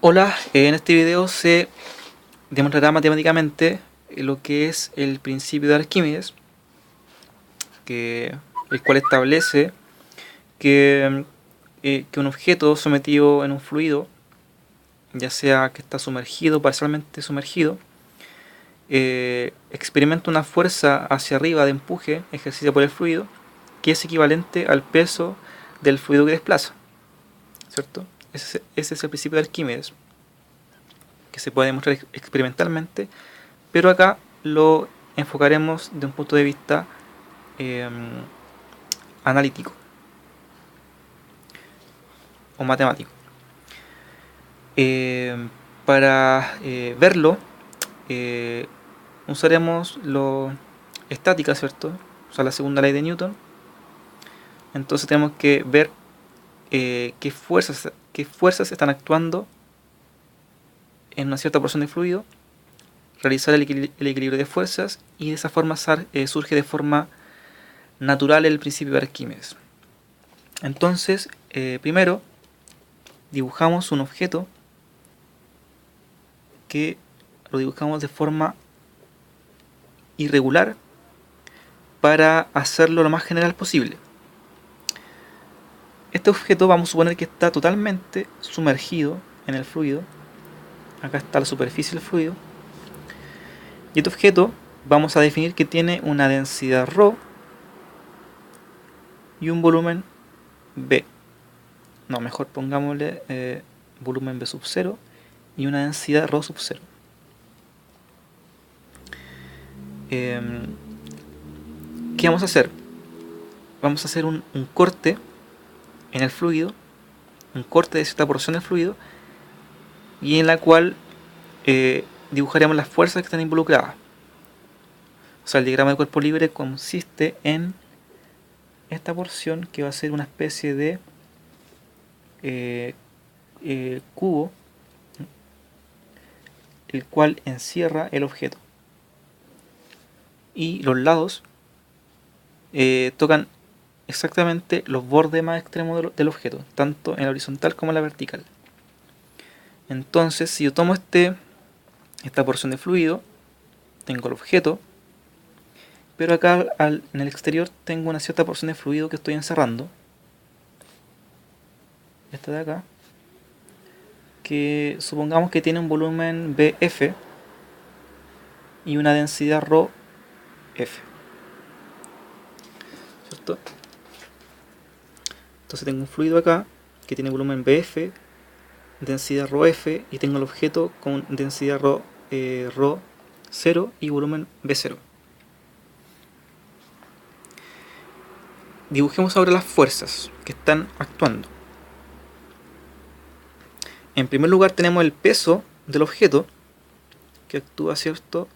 Hola, en este video se demostrará matemáticamente lo que es el principio de Arquímedes, el cual establece que un objeto sometido en un fluido, ya sea que está sumergido o parcialmente sumergido, experimenta una fuerza hacia arriba de empuje ejercida por el fluido, que es equivalente al peso del fluido que desplaza, ¿cierto? Ese es el principio de Arquímedes, que se puede demostrar experimentalmente, pero acá lo enfocaremos de un punto de vista eh, analítico o matemático. Para verlo, usaremos lo estática, ¿cierto? O sea, la segunda ley de Newton. Entonces tenemos que ver qué fuerzas están actuando en una cierta porción de fluido, realizar el equilibrio de fuerzas, y de esa forma surge de forma natural el principio de Arquímedes. Entonces, primero dibujamos un objeto que lo dibujamos de forma irregular para hacerlo lo más general posible. Este objeto vamos a suponer que está totalmente sumergido en el fluido. Acá está la superficie del fluido. Y este objeto vamos a definir que tiene una densidad ρ y un volumen B. No, mejor pongámosle volumen B sub 0 y una densidad ρ sub 0. ¿Qué vamos a hacer? Vamos a hacer un corte en el fluido, un corte de cierta porción del fluido, y en la cual dibujaremos las fuerzas que están involucradas. O sea, el diagrama de cuerpo libre consiste en esta porción que va a ser una especie de cubo, el cual encierra el objeto. Y los lados tocan exactamente los bordes más extremos del objeto, tanto en la horizontal como en la vertical. Entonces, si yo tomo esta porción de fluido, tengo el objeto, pero acá en el exterior tengo una cierta porción de fluido que estoy encerrando, esta de acá, que supongamos que tiene un volumen BF y una densidad ρF, ¿cierto? Entonces tengo un fluido acá que tiene volumen BF, densidad ρF, y tengo el objeto con densidad ρ0 y volumen B0. Dibujemos ahora las fuerzas que están actuando. En primer lugar tenemos el peso del objeto que actúa, ¿cierto?,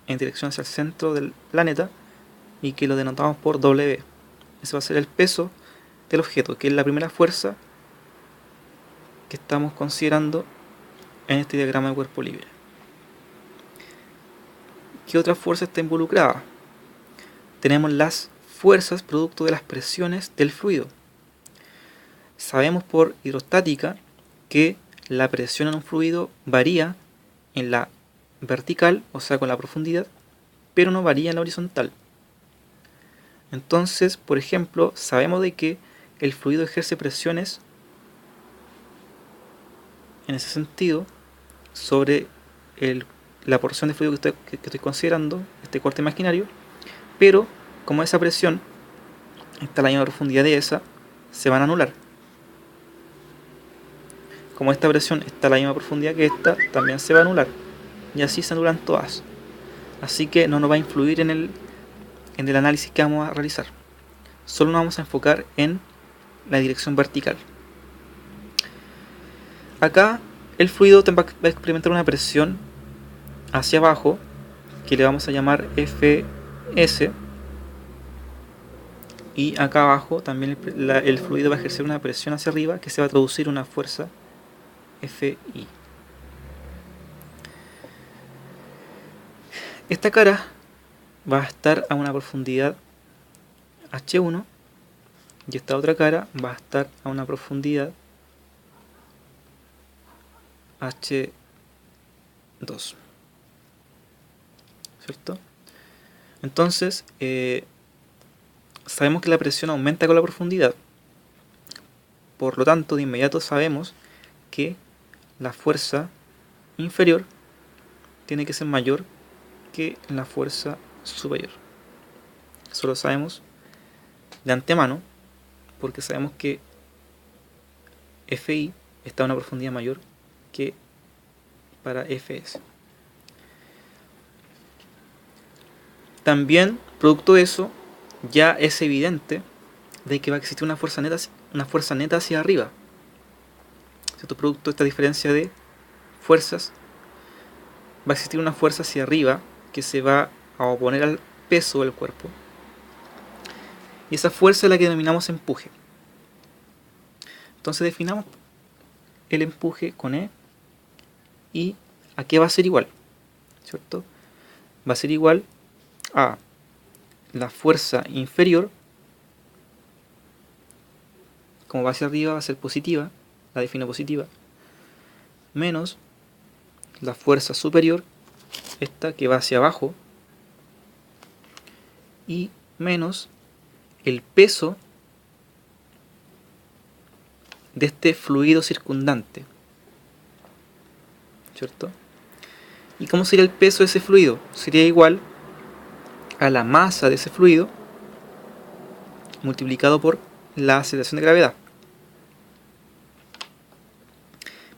en dirección hacia el centro del planeta, y que lo denotamos por W. Ese va a ser el peso del objeto, que es la primera fuerza que estamos considerando en este diagrama de cuerpo libre. ¿Qué otra fuerza está involucrada? Tenemos las fuerzas producto de las presiones del fluido. Sabemos por hidrostática que la presión en un fluido varía en la vertical, o sea con la profundidad, pero no varía en la horizontal. Entonces, por ejemplo, sabemos de que el fluido ejerce presiones en ese sentido sobre la porción de fluido que estoy considerando, este corte imaginario, pero como esa presión está a la misma profundidad de esa, se van a anular. Como esta presión está a la misma profundidad que esta, también se va a anular. Y así se anulan todas. Así que no nos va a influir en el análisis que vamos a realizar. Solo nos vamos a enfocar en la dirección vertical. Acá el fluido va a experimentar una presión hacia abajo, que le vamos a llamar Fs. Y acá abajo también el fluido va a ejercer una presión hacia arriba, que se va a traducir en una fuerza Fi. Esta cara va a estar a una profundidad H1 y esta otra cara va a estar a una profundidad H2, ¿cierto? Entonces, sabemos que la presión aumenta con la profundidad. Por lo tanto, de inmediato sabemos que la fuerza inferior tiene que ser mayor que la fuerza superior. Eso lo sabemos de antemano porque sabemos que Fi está a una profundidad mayor que para Fs. También, producto de eso, ya es evidente de que va a existir una fuerza neta hacia arriba. ¿Cierto? Producto de esta diferencia de fuerzas, va a existir una fuerza hacia arriba que se va a oponer al peso del cuerpo. Y esa fuerza es la que denominamos empuje. Entonces definamos el empuje con E y ¿a qué va a ser igual? ¿Cierto? Va a ser igual a la fuerza inferior, como va hacia arriba va a ser positiva, la defino positiva, menos la fuerza superior, esta que va hacia abajo, y menos el peso de este fluido circundante, ¿cierto? ¿Y cómo sería el peso de ese fluido? Sería igual a la masa de ese fluido multiplicado por la aceleración de gravedad.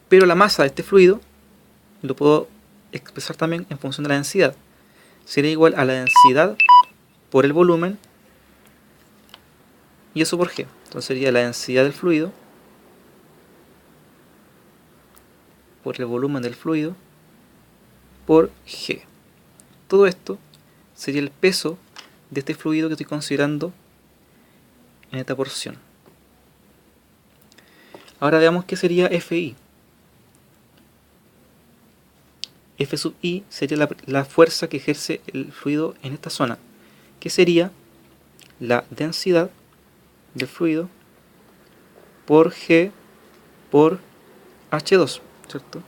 Pero la masa de este fluido lo puedo expresar también en función de la densidad. Sería igual a la densidad por el volumen y eso por G. Entonces sería la densidad del fluido por el volumen del fluido por G. Todo esto sería el peso de este fluido que estoy considerando en esta porción. Ahora veamos qué sería Fi. F sub I sería la fuerza que ejerce el fluido en esta zona, que sería la densidad del fluido por G por H2, ¿cierto?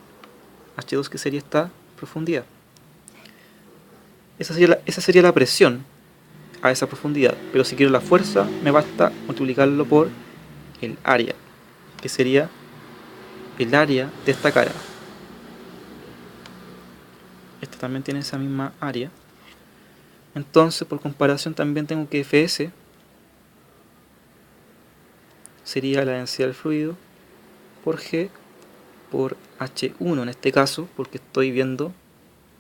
H2 que sería esta profundidad. Esa sería la presión a esa profundidad, pero si quiero la fuerza me basta multiplicarlo por el área, que sería el área de esta cara. Esta también tiene esa misma área. Entonces, por comparación, también tengo que Fs sería la densidad del fluido por G por H1 en este caso, porque estoy viendo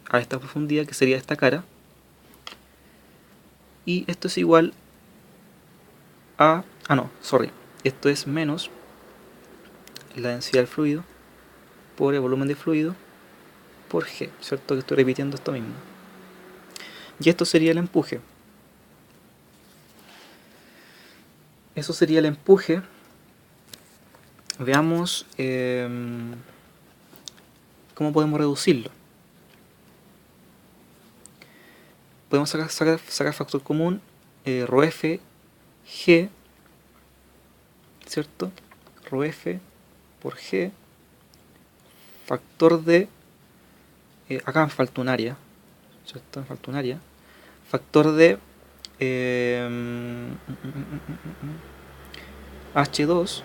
a esta profundidad que sería esta cara. Y esto es igual a... esto es menos la densidad del fluido por el volumen de fluido por G, ¿cierto? Que estoy repitiendo esto mismo. Y esto sería el empuje. Eso sería el empuje. Veamos cómo podemos reducirlo. Podemos sacar factor común, ρf G, ¿cierto? ρf por G, factor de, acá me falta un área, ¿cierto? Me falta un área, factor de H2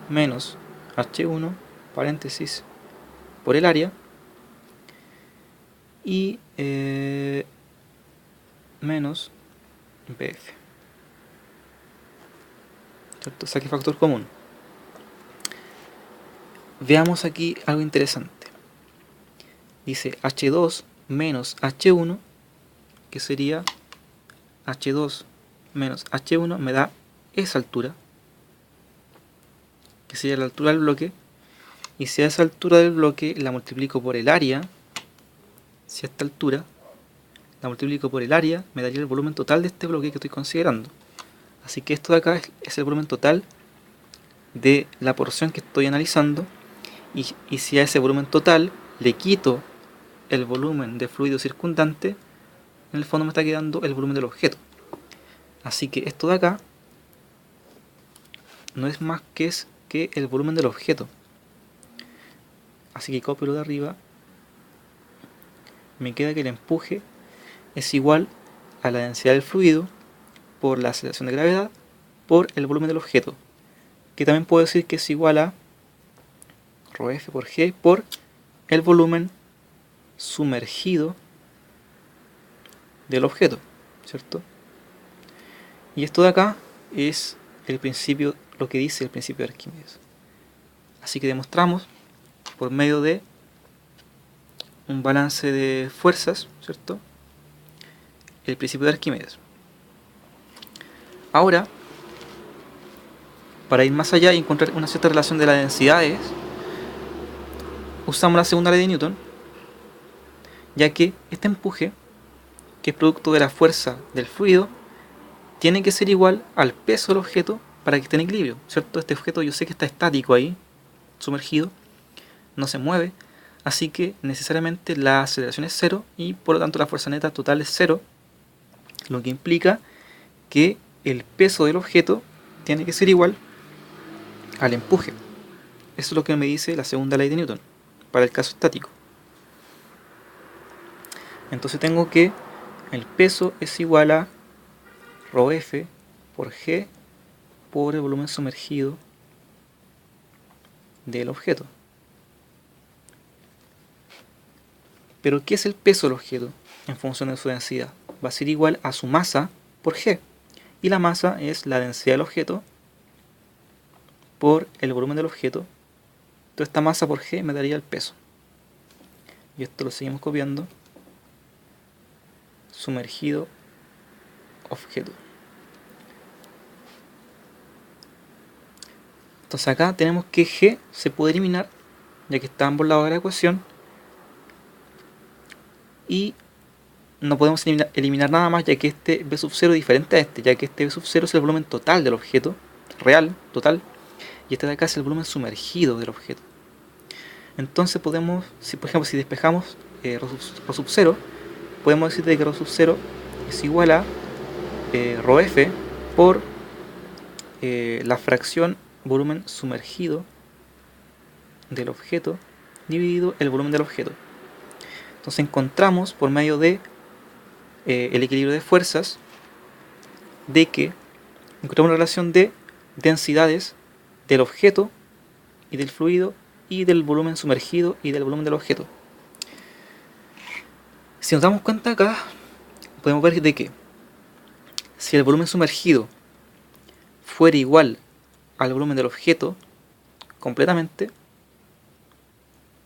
menos H1, paréntesis, por el área, y menos BF. ¿Cierto? Saque factor común. Veamos aquí algo interesante. Dice H2 menos H1, que sería H2 menos H1, me da esa altura, que sería la altura del bloque, y si a esa altura del bloque la multiplico por el área, si a esta altura la multiplico por el área, me daría el volumen total de este bloque que estoy considerando. Así que esto de acá es el volumen total de la porción que estoy analizando, y si a ese volumen total le quito el volumen de fluido circundante, en el fondo me está quedando el volumen del objeto. Así que esto de acá no es más que el volumen del objeto. así que copio lo de arriba. Me queda que el empuje es igual a la densidad del fluido por la aceleración de gravedad por el volumen del objeto, que también puedo decir que es igual a ρf por g por el volumen sumergido del objeto, ¿cierto? Y esto de acá es el principio, lo que dice el principio de Arquímedes. Así que demostramos por medio de un balance de fuerzas, ¿cierto?, el principio de Arquímedes. Ahora, para ir más allá y encontrar una cierta relación de las densidades, usamos la segunda ley de Newton, ya que este empuje, que es producto de la fuerza del fluido, tiene que ser igual al peso del objeto para que esté en equilibrio, ¿cierto? Este objeto yo sé que está estático ahí, sumergido, no se mueve, así que necesariamente la aceleración es cero y por lo tanto la fuerza neta total es cero, lo que implica que el peso del objeto tiene que ser igual al empuje. Eso es lo que me dice la segunda ley de Newton para el caso estático. Entonces tengo que el peso es igual a ρf por g por el volumen sumergido del objeto. Pero ¿qué es el peso del objeto en función de su densidad? Va a ser igual a su masa por g. Y la masa es la densidad del objeto por el volumen del objeto. Entonces esta masa por g me daría el peso. Y esto lo seguimos copiando. Sumergido objeto. Entonces acá tenemos que g se puede eliminar, ya que está a ambos lados de la ecuación. Y no podemos eliminar nada más, ya que este v sub 0 es diferente a este, ya que este v sub 0 es el volumen total del objeto, real, total, y este de acá es el volumen sumergido del objeto. Entonces podemos, por ejemplo, si despejamos ρ sub 0, podemos decir que ρ sub 0 es igual a ρf por la fracción volumen sumergido del objeto dividido el volumen del objeto. Entonces encontramos por medio de el equilibrio de fuerzas de que encontramos una relación de densidades del objeto y del fluido y del volumen sumergido y del volumen del objeto. Si nos damos cuenta acá, podemos ver de que si el volumen sumergido fuera igual al volumen del objeto completamente,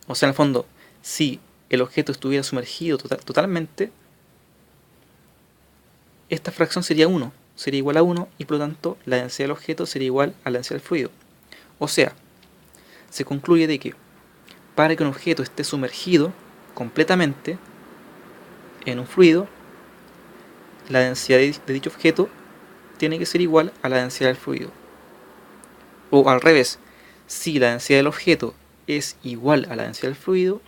o sea, en el fondo, si el objeto estuviera sumergido totalmente, esta fracción sería 1, sería igual a 1 y por lo tanto la densidad del objeto sería igual a la densidad del fluido. O sea, se concluye de que para que un objeto esté sumergido completamente en un fluido, la densidad de dicho objeto tiene que ser igual a la densidad del fluido. O al revés, si la densidad del objeto es igual a la densidad del fluido,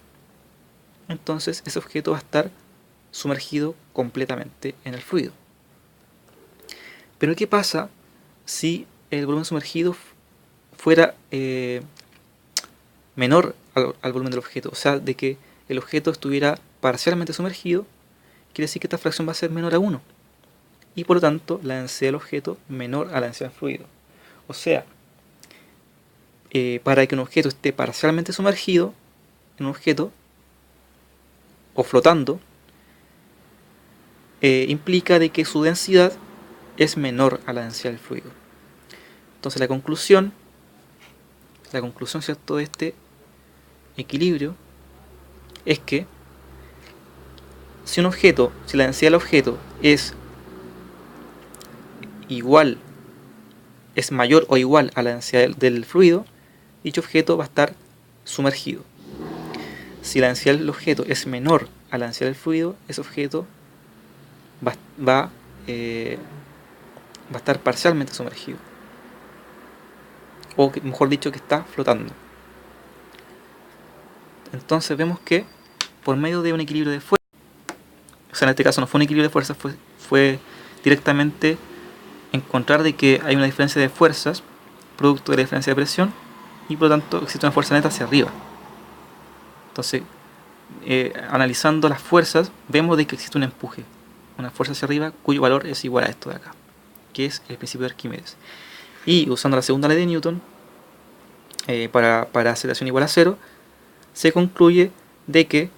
entonces ese objeto va a estar sumergido completamente en el fluido. Pero ¿qué pasa si el volumen sumergido fuera menor al volumen del objeto? O sea, de que el objeto estuviera parcialmente sumergido, quiere decir que esta fracción va a ser menor a 1. Y por lo tanto, la densidad del objeto menor a la densidad del fluido. O sea, para que un objeto esté parcialmente sumergido en un objeto, o flotando, implica de que su densidad es menor a la densidad del fluido. Entonces la conclusión, ¿cierto?, de este equilibrio es que si la densidad del objeto es mayor o igual a la densidad del fluido, dicho objeto va a estar sumergido. Si la densidad del objeto es menor a la densidad del fluido, ese objeto va a estar parcialmente sumergido. O mejor dicho, que está flotando. Entonces vemos que por medio de un equilibrio de fuerza, o sea, en este caso no fue un equilibrio de fuerzas, fue directamente encontrar de que hay una diferencia de fuerzas producto de la diferencia de presión y por lo tanto existe una fuerza neta hacia arriba. Entonces, analizando las fuerzas, vemos de que existe un empuje, una fuerza hacia arriba cuyo valor es igual a esto de acá, que es el principio de Arquímedes. Y usando la segunda ley de Newton, para aceleración igual a cero, se concluye de que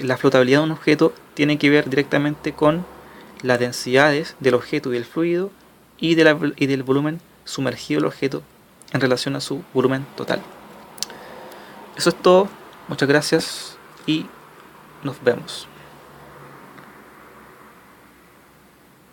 la flotabilidad de un objeto tiene que ver directamente con las densidades del objeto y del fluido y del volumen sumergido del objeto en relación a su volumen total. Eso es todo, muchas gracias y nos vemos.